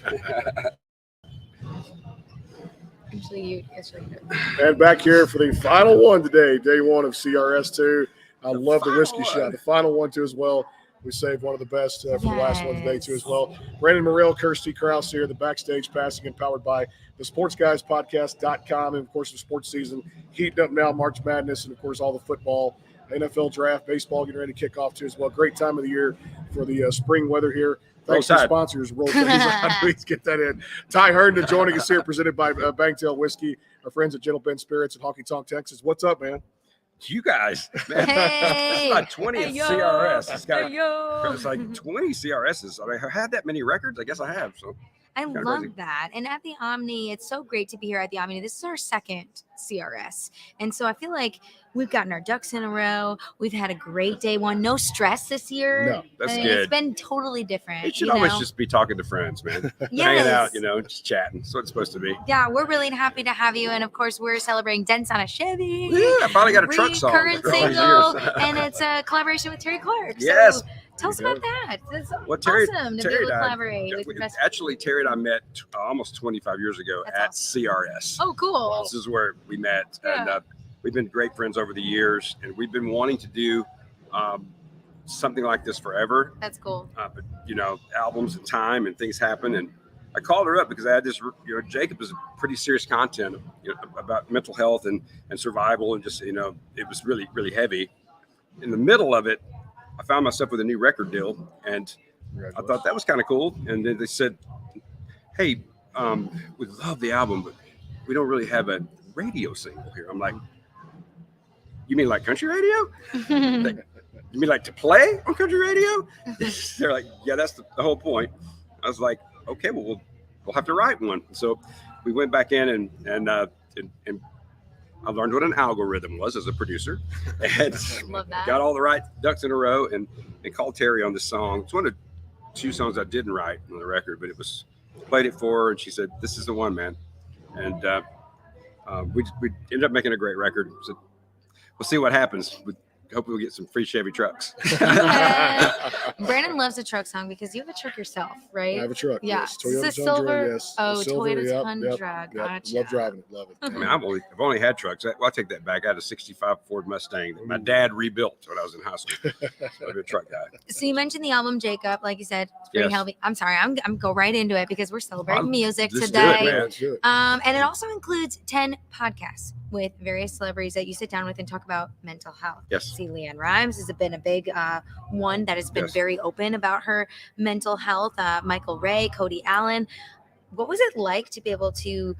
And back here for the final one today, day one of CRS2. I love the whiskey shot. The final one, too, as well. We saved one of the best for the last one today, too, as well. Brandon Morrell, Kirsty Krause here, the Backstage Passing, and powered by the SportsGuysPodcast.com. And, of course, the sports season heating up now, March Madness, and, of course, all the football, NFL draft, baseball getting ready to kick off, too, as well. Great time of the year for the spring weather here. Thanks to sponsors. Roll Tide. Please get that in. Ty Herndon joining us here, presented by Bangtail Whiskey, our friends at Gentle Ben Spirits in HonkyTonk, Texas. What's up, man? You guys, man. This is my 20th CRS. It's like 20 CRSs. I mean, have I had that many records? I guess I have. So I love that. And at the Omni, it's so great to be here at the Omni. This is our second CRS. And so I feel like we've gotten our ducks in a row. We've had a great day one. No stress this year. No, that's good. It's been totally different. It should always just be talking to friends, man. Hanging out, just chatting. That's what it's supposed to be. Yeah, we're really happy to have you. And of course, we're celebrating Dents on a Chevy. Yeah, I finally got a truck song. Current single. And it's a collaboration with Terry Clark. Yes. So tell us about that. It's Terry, awesome to be able to collaborate with Professor. Actually, Terry and I met almost 25 years ago at CRS. Oh, cool. This is where we met. Yeah. And we've been great friends over the years. And we've been wanting to do something like this forever. That's cool. But, albums and time and things happen. And I called her up because I had this, Jacob is pretty serious content about mental health and survival. And just, it was really, really heavy. In the middle of it, I found myself with a new record deal, and I thought that was kind of cool. And then they said, hey, we love the album, but we don't really have a radio single here. I'm like, you mean like country radio? You mean like to play on country radio? They're like, yeah, that's the whole point. I was like, okay, well, we'll have to write one. So we went back in and I learned what an algorithm was as a producer, and got all the right ducks in a row, and called Terry on this song. It's one of the 2 songs I didn't write on the record, but played it for her, and she said, "This is the one, man." And we ended up making a great record. So we'll see what happens. Hopefully we'll get some free Chevy trucks. Brandon loves a truck song because you have a truck yourself, right? I have a truck. Yeah. Yes. Toyota It's a silver. Yes. Oh, Silver, Toyota Tundra. Yep. Gotcha. Love driving it. Love it. I mean, I've only had trucks. Well, I take that back. I had a '65 Ford Mustang that my dad rebuilt when I was in high school. So I'm a truck guy. So you mentioned the album, Jacob. Like you said, it's pretty heavy. I'm sorry. I'm go right into it because we're celebrating music today. Let's do it. And it also includes 10 podcasts with various celebrities that you sit down with and talk about mental health. Yes. See, Leanne Rimes has been a big one that has been very open about her mental health. Michael Ray, Cody Allen. What was it like to be able to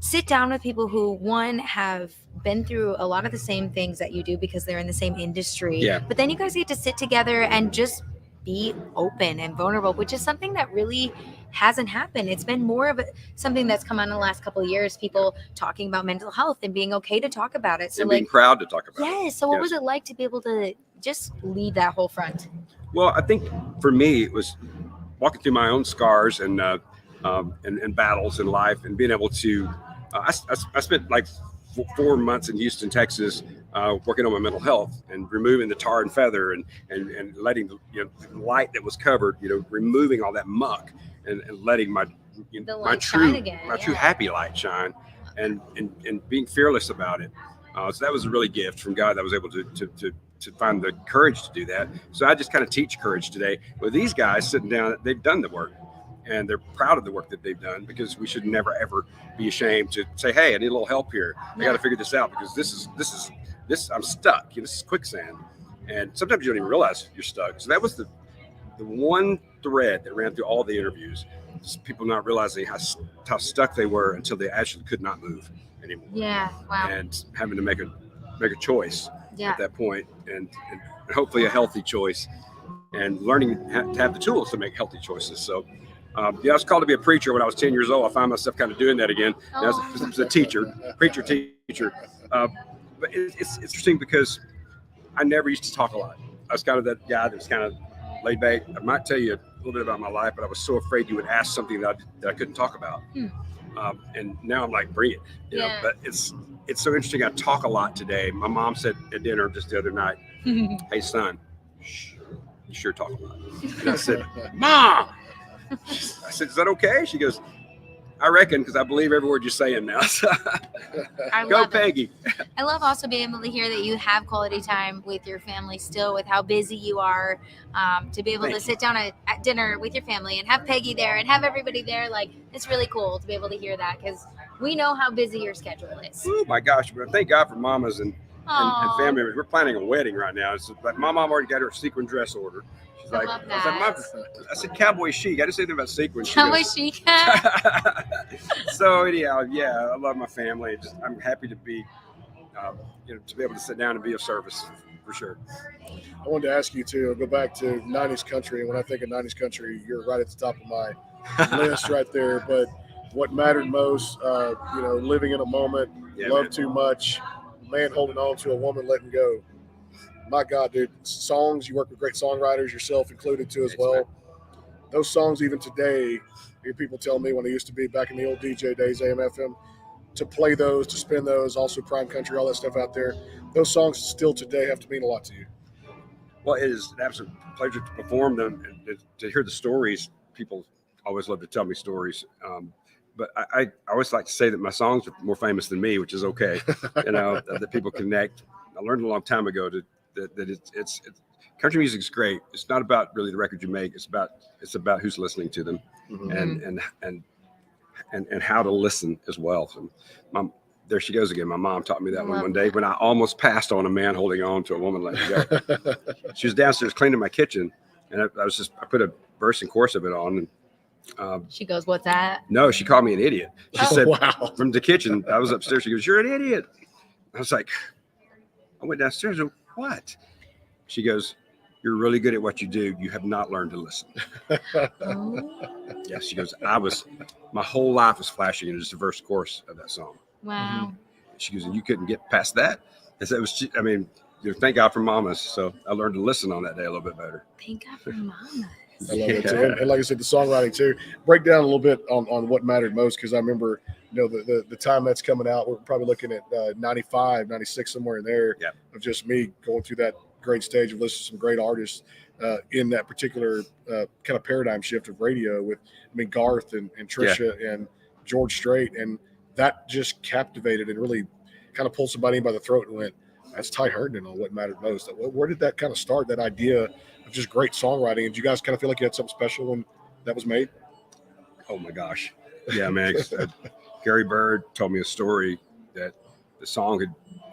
sit down with people who, one, have been through a lot of the same things that you do because they're in the same industry, but then you guys get to sit together and just be open and vulnerable, which is something that really hasn't happened. It's been more of something that's come on in the last couple of years, people talking about mental health and being okay to talk about it. So and being proud to talk about it. Yes. So what was it like to be able to just lead that whole front? Well, I think for me, it was walking through my own scars and battles in life, and being able to, I spent like 4 months in Houston, Texas, working on my mental health and removing the tar and feather and letting the light that was covered, removing all that muck and letting my true happy light shine, and being fearless about it. So that was a really gift from God that I was able to find the courage to do that. So I just kind of teach courage today with these guys sitting down. They've done the work, and they're proud of the work that they've done, because we should never ever be ashamed to say, hey, I need a little help here. I got to figure this out, because this is I'm stuck. This is quicksand. And sometimes you don't even realize you're stuck. So that was the one thread that ran through all the interviews. Just people not realizing how stuck they were until they actually could not move anymore. Yeah. Wow. And having to make a choice at that point, and hopefully a healthy choice, and learning to have the tools to make healthy choices. So I was called to be a preacher when I was 10 years old. I found myself kind of doing that again. I was a teacher. But it's interesting because I never used to talk a lot. I was kind of that guy that was kind of laid back. I might tell you a little bit about my life, but I was so afraid you would ask something that I couldn't talk about. And now I'm like, bring it. You know, but it's so interesting. I talk a lot today. My mom said at dinner just the other night, hey, son, you sure talk a lot. And I said, Mom, I said, is that okay? She goes, I reckon, because I believe every word you're saying now. I Go love Peggy. I love also being able to hear that you have quality time with your family still, with how busy you are, to be able to sit down at dinner with your family and have Peggy there and have everybody there. Like, it's really cool to be able to hear that, because we know how busy your schedule is. Oh my gosh, but thank God for mamas and Aw. family members. We're planning a wedding right now. It's like my mom already got her sequin dress order. She's I like, love I was like, that. I said cowboy chic. I didn't say anything about sequin. She Cowboy goes, chic. So anyhow, yeah, I love my family. I'm happy to be, to be able to sit down and be of service for sure. I wanted to ask you too. Go back to '90s country, and when I think of '90s country, you're right at the top of my list right there. But what mattered most, living in a moment, love too much, man holding on to a woman letting go. My God, dude, songs. You work with great songwriters, yourself included too, as well. Those songs, even today, people tell me when I used to be back in the old DJ days, AM, FM, to play those, to spin those, also Prime Country, all that stuff out there. Those songs still today have to mean a lot to you. Well, it is an absolute pleasure to perform them and to hear the stories. People always love to tell me stories. But I always like to say that my songs are more famous than me, which is okay. That people connect. I learned a long time ago that it's country music is great. It's not about really the record you make. It's about who's listening to them, and how to listen as well. So there she goes again. My mom taught me that one day when I almost passed on a man holding on to a woman letting go. She was downstairs cleaning my kitchen, and I put a verse and chorus of it on. And she goes, "What's that?" No, she called me an idiot. She said, wow. From the kitchen, I was upstairs. She goes, "You're an idiot." I was like, I went downstairs. What? She goes, "You're really good at what you do. You have not learned to listen." Yeah, she goes, my whole life was flashing in just the verse chorus of that song. Wow. She goes, and you couldn't get past that? And so thank God for mamas. So I learned to listen on that day a little bit better. Thank God for mamas. I love it too. And like I said, the songwriting too. Break down a little bit on what mattered most, because I remember, the time that's coming out, we're probably looking at 95, 96, somewhere in there, of just me going through that great stage of listening to some great artists in that particular kind of paradigm shift of radio with, Garth and Trisha and George Strait. And that just captivated and really kind of pulled somebody in by the throat and went, that's Ty Herndon on what mattered most. Where did that kind of start, that idea of just great songwriting? And did you guys kind of feel like you had something special when that was made? Oh my gosh. Yeah, man. Gary Bird told me a story that the song it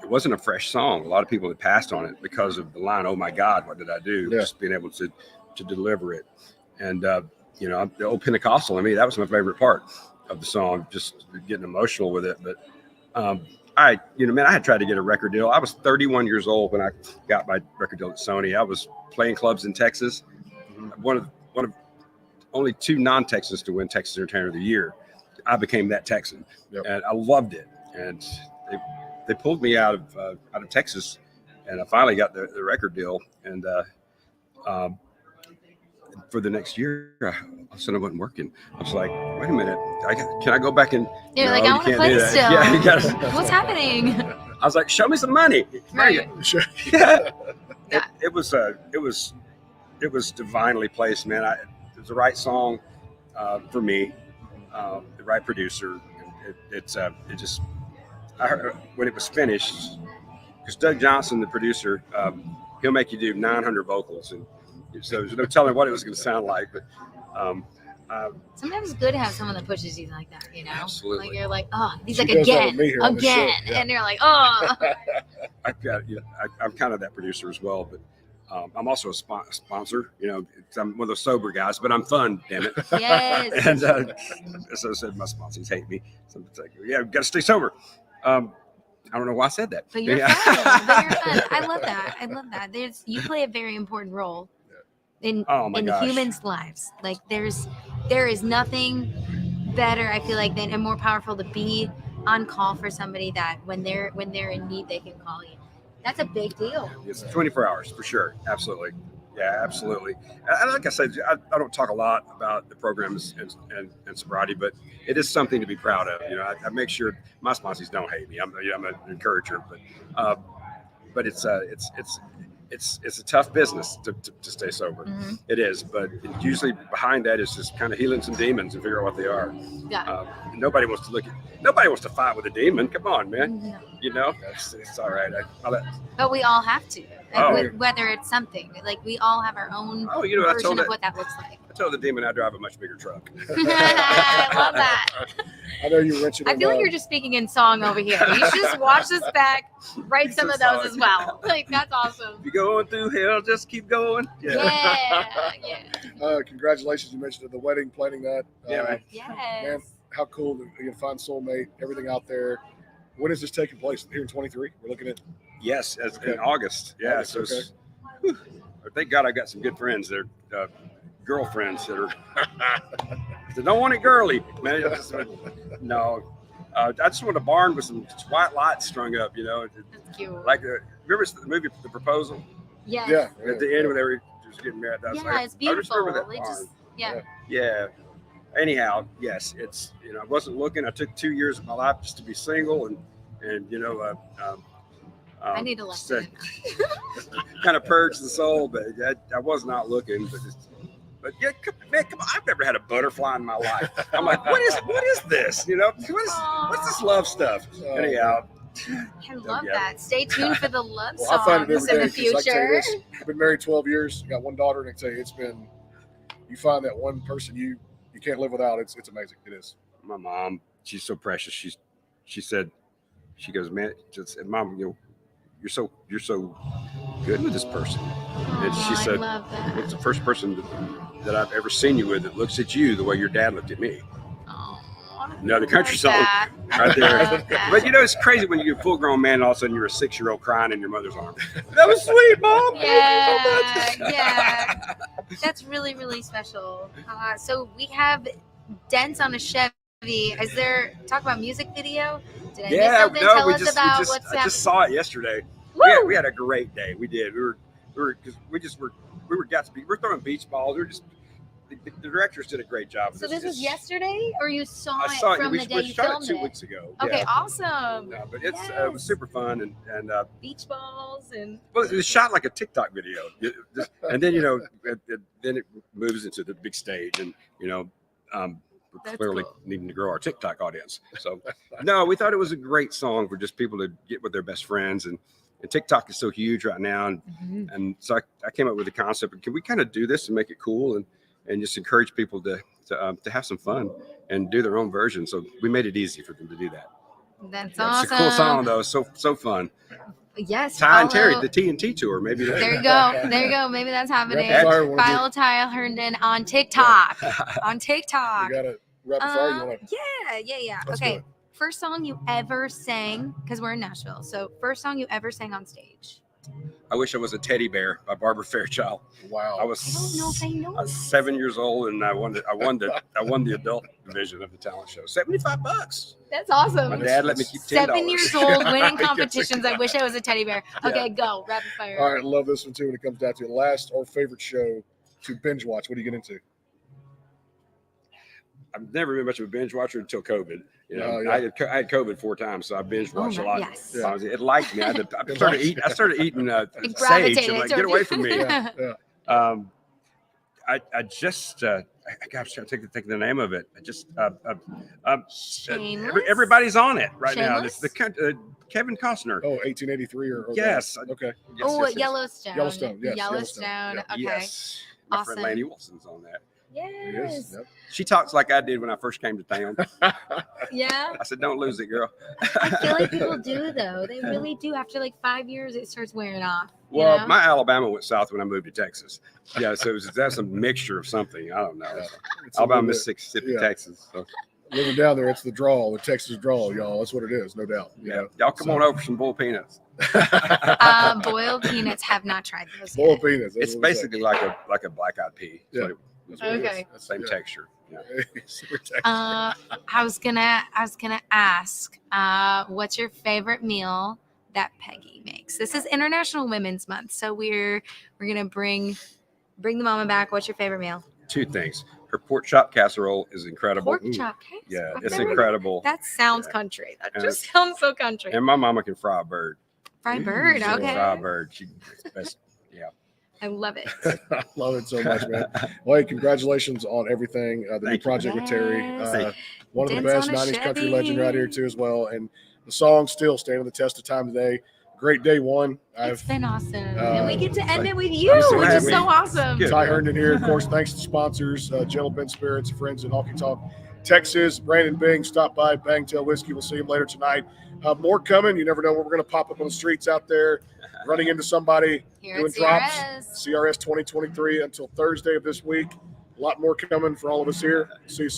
wasn't a fresh song. A lot of people had passed on it because of the line, "Oh my God, what did I do?" Just being able to deliver it. And, the old Pentecostal, that was my favorite part of the song, just getting emotional with it. But I had tried to get a record deal. I was 31 years old when I got my record deal at Sony. I was playing clubs in Texas. One of only 2 non-Texans to win Texas Entertainer of the Year. I became that Texan, and I loved it. And they pulled me out of Texas, and I finally got the record deal. And for the next year, all of a sudden I wasn't working. I was like, wait a minute, can I go back and? You're like, I want to play still. Yeah, you gotta, what's happening? I was like, show me some money. Right. It was divinely placed, man. It was the right song for me, the right producer. I heard when it was finished, because Doug Johnson, the producer, he'll make you do 900 vocals, and so there's no telling what it was going to sound like. But sometimes it's good to have someone that pushes you like that, Absolutely. Like you're like, oh, he's like again, and you're like, oh. I'm kind of that producer as well, but I'm also a sponsor. I'm one of those sober guys, but I'm fun, damn it. Yes. And so I said, my sponsors hate me. So it's like, we've got to stay sober. I don't know why I said that. But you're fun. I love that. You play a very important role in humans' lives. Like there is nothing better, I feel like, and more powerful to be on call for somebody that when they're in need, they can call you. That's a big deal. It's 24 hours for sure. Absolutely. Yeah, absolutely. And like I said, I don't talk a lot about the programs and sobriety, but it is something to be proud of. I make sure my sponsors don't hate me. I'm an encourager, but it's it's a tough business to stay sober. Mhm. It is, but usually behind that is just kind of healing some demons and figure out what they are. Yeah. Nobody wants to fight with a demon. Come on, man. No. You know, it's all right. But we all have to, Oh. whether it's something like we all have our own Oh, you know, I version told of it. what that looks like. I told the demon I drive a much bigger truck. I love that. I know you mentioned. I feel like you're just speaking in song over here. You should just watch this back, write some of those as well. Like that's awesome. If you're going through hell, just keep going. Yeah. Congratulations! You mentioned at the wedding, planning that. Yeah, man. Yes. Man, how cool to find soulmate, everything out there. When is this taking place? Here in 23? We're looking at. Yes, Okay. in August. Yeah, August, so whew, thank God I got some good friends. They're girlfriends that are. They don't want it girly, man. No, I just want a barn with some white lights strung up. You know, That's cute. like remember the movie The Proposal? Yes. Yeah. At the end when they were just getting married. That was Yeah, it's I just beautiful. remember that They barn. just yeah. Yeah. Anyhow, yes, it's I wasn't looking. I took 2 years of my life just to be single and I need a lesson. kind of purge the soul, but I was not looking. But yeah, man, come on! I've never had a butterfly in my life. I'm like, what is this? You know, what's this love stuff? Anyhow, I love Yeah. that. Stay tuned for the love Well, I find it songs every in day. the 'Cause I can tell you future. this, I've been married 12 years. Got one daughter, and I can tell you, it's been. You find that one person you can't live without. It's amazing. It is. my mom, she's so precious. She said, she goes, man, Mom, you're so good with this person. And she I said, love that. it's the first person that I've ever seen you with that looks at you the way your dad looked at me. Oh, Another country love song that. right there. I love that. But it's crazy when you're a full grown man and all of a sudden you're a 6-year-old crying in your mother's arms. That was sweet, Mom. Yeah. That's really, really special. So we have dents on a Chevy. Is there talk about music video? Did I miss something? Tell us about what's I happening. just saw it yesterday. Woo! We had a great day. We did. We were throwing beach balls. The directors did a great job. So this was yesterday, or you saw I it saw from it. the day We you shot filmed it 2 it? weeks ago. Okay, Yeah. awesome. No, but it was Yes. super fun and Beach balls and well, it was shot like a TikTok video, and then then it moves into the big stage, and we're That's clearly cool. needing to grow our TikTok audience. So, no, we thought it was a great song for just people to get with their best friends, and TikTok is so huge right now, and so I came up with the concept. Can we kind of do this and make it cool and just encourage people to have some fun and do their own version? So we made it easy for them to do that. that's Yeah, awesome. it's a cool song though. So fun. Yes. Ty and Terry, follow- the TNT tour, maybe. There you go. There you go. Maybe that's happening. Rapid fire, wanna Follow Ty Herndon on TikTok. On TikTok. You got to rapid fire. You want to? Yeah. Let's Okay. do it. First song you ever sang, because we're in Nashville. So first song you ever sang on stage. I Wish I Was a Teddy Bear by Barbara Fairchild. Wow. I I don't know was if I know. I was 7 years old and I won the adult division of the talent show. $75. That's awesome. My dad let me keep $10. 7 years old, winning Yes. competitions. I wish I was a teddy bear. Okay, go. Rapid fire. All right, love this one too. When it comes down to last or favorite show to binge watch, what do you get into? I've never been much of a binge watcher until COVID. Oh, yeah. I had COVID 4 times, so I binge watched a lot. Yes. Yeah. It liked me. I started eating It sage. gravitated I'm like, towards get away you. from me. Yeah. I just gosh, I think the name of it. Shameless? Everybody's on it right now. Shameless? It's the Kevin Costner. Oh, 1883 or Yes. Okay. Yes, Oh, yes, yes. Yellowstone. Yellowstone, yes, Yellowstone. Yellowstone. Okay. Yes. My Awesome. friend Laney Wilson's on that. It Yes. is. Yep. She talks like I did when I first came to town. Yeah. I said, "Don't lose it, girl." I feel like people do though. They really do. After like 5 years, it starts wearing off. you Well, know? my Alabama went south when I moved to Texas. Yeah, so that's a mixture of something. I don't know. Yeah. It's a Alabama, little bit- Mississippi, yeah. Texas. So, Living down there, it's the drawl, the Texas drawl, y'all. That's what it is, no doubt. You yeah, know? y'all come on over for some bull peanuts. Boiled peanuts, have not tried those Boiled yet. peanuts. that's It's what we say. basically like a black-eyed pea. Yeah. So That's what it is. Okay. That's- same yeah. texture. Yeah. Super Texas. I was gonna ask, what's your favorite meal that Peggy makes? This is International Women's Month, so we're gonna bring the mama back. What's your favorite meal? 2 things. Her pork chop casserole is incredible. Pork Ooh. chop cake. Yeah, I've it's never- incredible. That sounds Yeah. country. That And- just sounds so country. And my mama can fry a bird. Fried bird. Ooh, Okay. Fry a bird. She's the best. Yeah. I love it. I love it so much, man. Well, hey, congratulations on everything. The new Thank you. project with Terry. Yes. One of the Dents best on a 90s country Chevy. legend right here, too, as well. And the song still standing the test of time today. Great day one. It's been awesome. And we get to end it with you, I'm so which is happy. so awesome. Good. Ty Herndon here. Of course, thanks to sponsors, Gentle Ben Spirits, friends in HonkyTonk, Texas. Brandon Bing stopped by Bangtail Whiskey. We'll see him later tonight. More coming. You never know where we're going to pop up on the streets out there, running into somebody, Here doing at drops. CRS. CRS 2023 until Thursday of this week. A lot more coming for all of us here. See you soon.